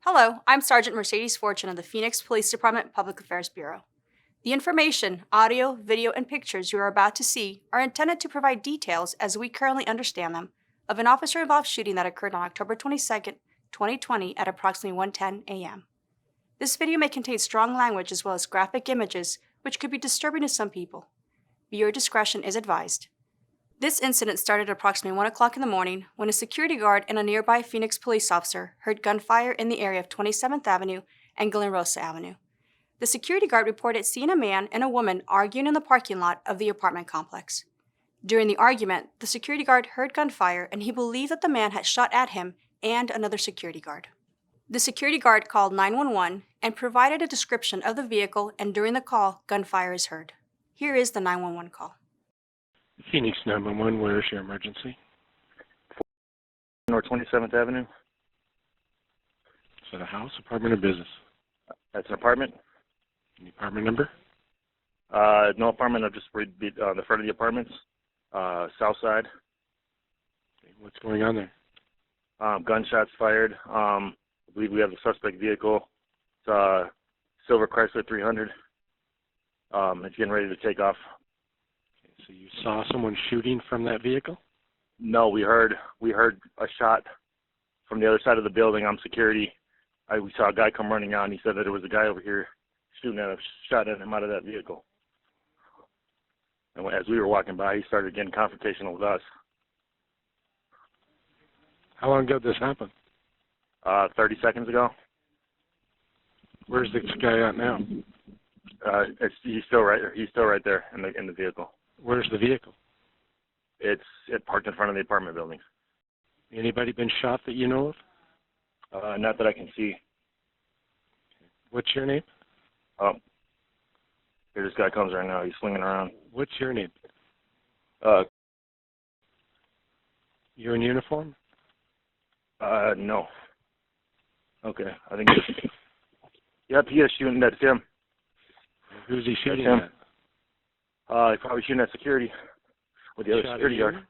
Hello, I'm Sergeant Mercedes Fortune of the Phoenix Police Department Public Affairs Bureau. The information, audio, video, and pictures you are about to see are intended to provide details, as we currently understand them, of an officer-involved shooting that occurred on October 22, 2020 at approximately 1:10 a.m. This video may contain strong language as well as graphic images, which could be disturbing to some people. Viewer discretion is advised. This incident started at approximately 1 o'clock in the morning when a security guard and a nearby Phoenix police officer heard gunfire in the area of 27th Avenue and Glen Rosa Avenue. The security guard reported seeing a man and a woman arguing in the parking lot of the apartment complex. During the argument, the security guard heard gunfire and he believed that the man had shot at him and another security guard. The security guard called 911 and provided a description of the vehicle, and during the call, gunfire is heard. Here is the 911 call. Phoenix 911, where is your emergency? North 27th Avenue. Is that a house, apartment, or business? That's an apartment. Any apartment number? No apartment. I'm just on the front of the apartments. South side. Okay, what's going on there? Gunshots fired. I believe we have the suspect vehicle. It's a silver Chrysler 300. It's getting ready to take off. Okay, so you saw someone shooting from that vehicle? No, we heard a shot from the other side of the building. I'm security. We saw a guy come running out, and he said that there was a guy over here shooting at him, shot at him out of that vehicle. And as we were walking by, he started getting confrontational with us. How long ago did this happen? 30 seconds ago. Where's this guy at now? He's still right there in the vehicle. Where's the vehicle? It parked in front of the apartment buildings. Anybody been shot that you know of? Not that I can see. What's your name? Oh, here this guy comes right now. He's swinging around. What's your name? You're in uniform? No. Okay, I think. Yep, he is shooting. That's him. Who's he shooting him. at? He's probably shooting at security with the other Shot security at you? guard.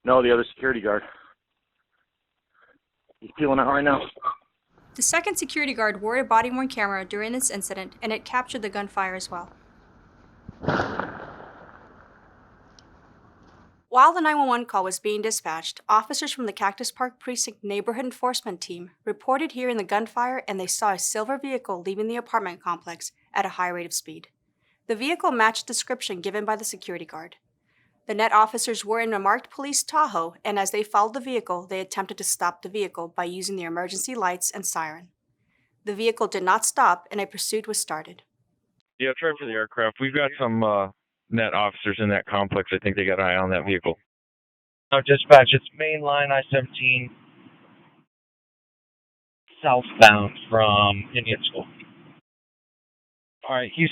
No, the other security guard. He's peeling out right now. The second security guard wore a body-worn camera during this incident, and it captured the gunfire as well. While the 911 call was being dispatched, officers from the Cactus Park Precinct Neighborhood Enforcement Team reported hearing the gunfire, and they saw a silver vehicle leaving the apartment complex at a high rate of speed. The vehicle matched the description given by the security guard. The net officers were in a marked police Tahoe, and as they followed the vehicle, they attempted to stop the vehicle by using the emergency lights and siren. The vehicle did not stop, and a pursuit was started. Yeah, try for the aircraft. We've got some net officers in that complex. I think they got an eye on that vehicle. Dispatch, it's main line I-17 southbound from Indian School. All right, he's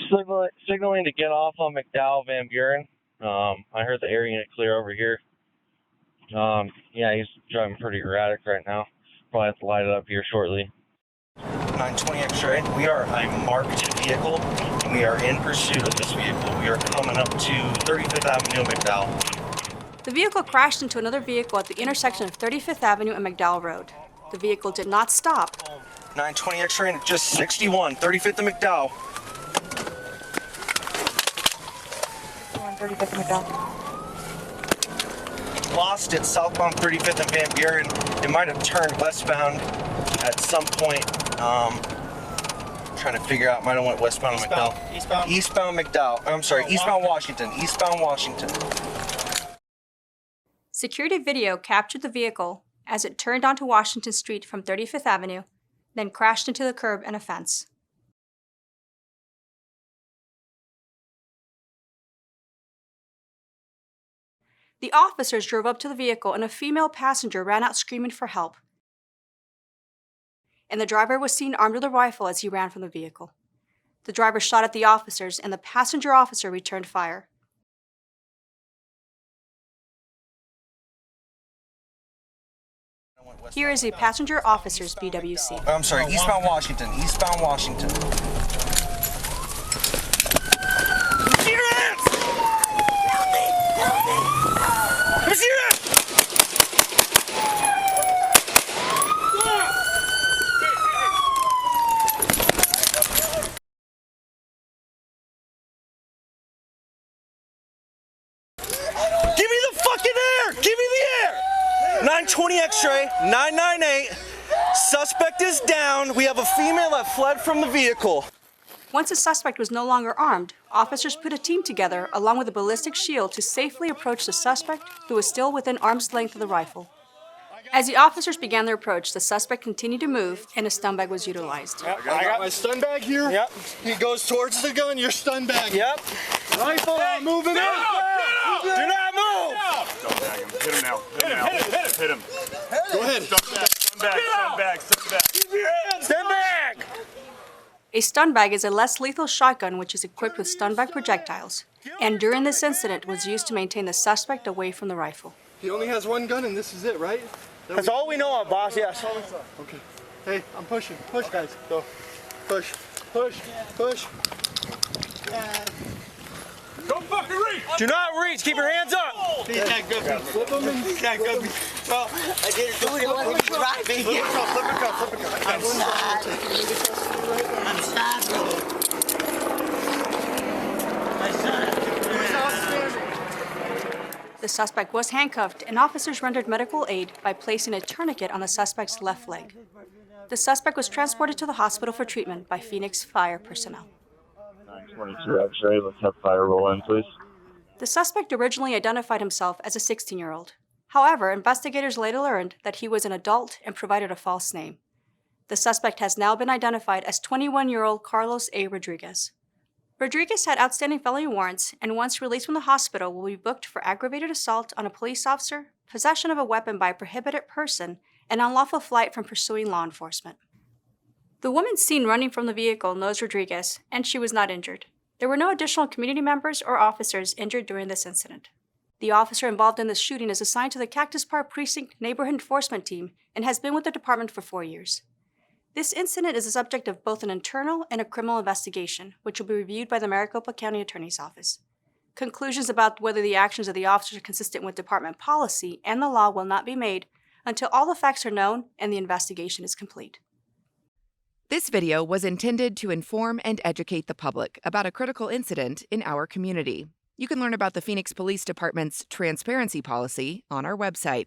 signaling to get off on McDowell Van Buren. I heard the air unit clear over here. Yeah, he's driving pretty erratic right now. Probably have to light it up here shortly. 920 X-ray. We are a marked vehicle, and we are in pursuit of this vehicle. We are coming up to 35th Avenue and McDowell. The vehicle crashed into another vehicle at the intersection of 35th Avenue and McDowell Road. The vehicle did not stop. 920 X-ray, just 61, 35th and McDowell. 35th and McDowell. Lost it southbound 35th and Van Buren. It might have turned westbound at some point. Trying to figure out, might have went westbound McDowell. Eastbound McDowell. I'm sorry, eastbound Washington. Eastbound Washington. Security video captured the vehicle as it turned onto Washington Street from 35th Avenue, then crashed into the curb and a fence. The officers drove up to the vehicle, and a female passenger ran out screaming for help. And the driver was seen armed with a rifle as he ran from the vehicle. The driver shot at the officers, and the passenger officer returned fire. Here is a passenger officer's BWC. I'm sorry, eastbound Washington. Eastbound Washington. 1020 X-ray, 998. Suspect is down. We have a female that fled from the vehicle. Once the suspect was no longer armed, officers put a team together along with a ballistic shield to safely approach the suspect, who was still within arm's length of the rifle. As the officers began their approach, the suspect continued to move and a stun bag was utilized. Yep, I got my stun bag here. Yep. He goes towards the gun, your stun bag. Yep. Rifle, I'm moving up. Do not move. Stun bag him. Hit him now. Hit him. Go ahead. Stun bag. Keep your hands. Stun bag. A stun bag is a less lethal shotgun which is equipped with stun bag projectiles, and during this incident was used to maintain the suspect away from the rifle. He only has one gun and this is it, right? That's all we know of, boss, yes. Okay. Hey, I'm pushing. Push, guys. Go. Push. Don't fucking reach! Do not reach. Keep your hands up. He's not good. Flip him and he's not good. Well, I didn't do it. It wasn't driving. Flip a cup. I'm sorry. My son. The suspect was handcuffed and officers rendered medical aid by placing a tourniquet on the suspect's left leg. The suspect was transported to the hospital for treatment by Phoenix Fire personnel. 922 X-ray. Let's have fire roll in, please. The suspect originally identified himself as a 16-year-old. However, investigators later learned that he was an adult and provided a false name. The suspect has now been identified as 21-year-old Carlos A. Rodriguez. Rodriguez had outstanding felony warrants and once released from the hospital will be booked for aggravated assault on a police officer, possession of a weapon by a prohibited person, and unlawful flight from pursuing law enforcement. The woman seen running from the vehicle knows Rodriguez, and she was not injured. There were no additional community members or officers injured during this incident. The officer involved in this shooting is assigned to the Cactus Park Precinct Neighborhood Enforcement Team and has been with the department for 4 years. This incident is the subject of both an internal and a criminal investigation, which will be reviewed by the Maricopa County Attorney's Office. Conclusions about whether the actions of the officer are consistent with department policy and the law will not be made until all the facts are known and the investigation is complete. This video was intended to inform and educate the public about a critical incident in our community. You can learn about the Phoenix Police Department's transparency policy on our website.